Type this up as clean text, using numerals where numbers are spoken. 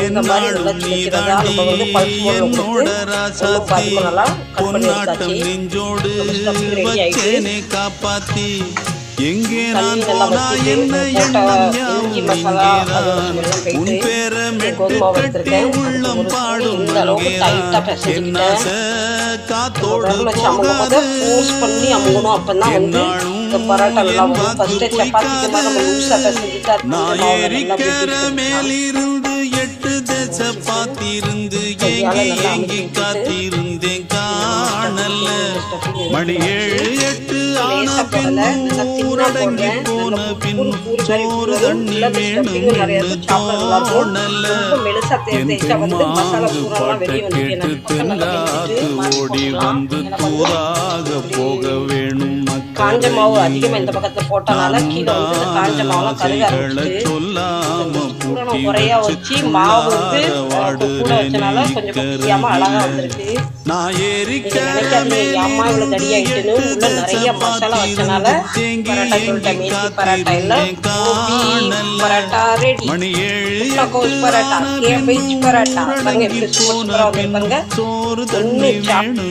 இந்த மாதிரி நல்லா சின்ன சின்னதாக நம்ம வந்து பல்ஸ் மோடில் கொடுத்து ஒன்றும் பாதிக்கும் நல்லா கட் பண்ணி எடுத்தாச்சு. ரெடி ஆகிட்டு எங்கே நான் போனா என்ன இஞ்சி மசாலா அதெல்லாம் போயிட்டு கோதுமை எடுத்துருக்கேன். உள்ளம் பாடும் இந்த அளவுக்கு டைட்டாக பிசைஞ்சுக்கிட்டேன். வச்சு அமுகும் போது ஃபோர்ஸ் பண்ணி அமுகணும். அப்போ தான் வந்து இந்த பரோட்டா நல்லா வரும். ஃபஸ்ட்டு சப்பாத்திக்கு மாதிரி நம்ம லூஸாக பிசைஞ்சுட்டா மேலிருந்து 8 தேச பாத்திருந்து எங்கி காத்திருந்தேன் காணல மணி 7 8 ஆனா ஊரடங்கி போன பின் சோறு தண்ணி வேணும் தோணல பாட்ட கேட்டு தென்காத்து ஓடி வந்து தூராக போக வேணும் காஞ்ச மாவு அதிகமாக இந்த பக்கத்தில் போட்டனால கீழே வந்து இந்த காஞ்ச மாவுலாம் கருக ஆரம்பிச்சு குறையா வச்சு மாவு வந்து கூட வச்சனால கொஞ்சம் குட்டியாம அழகா வந்திருக்கு. நினைக்காதீங்க அம்மா இவ்வளோ தடியாயிட்டுன்னு உள்ள நிறைய மசாலா வச்சனால பரோட்டா சொல்லிட்டேன். மேசி பரோட்டா இல்லை கோபி பரோட்டா ரெடி. கோஸ் பரோட்டா கேபேஜ் பரோட்டா பாருங்க எப்படி சூப்பராக வந்துருப்பாங்க. ஒன்று சாப்பிட்டு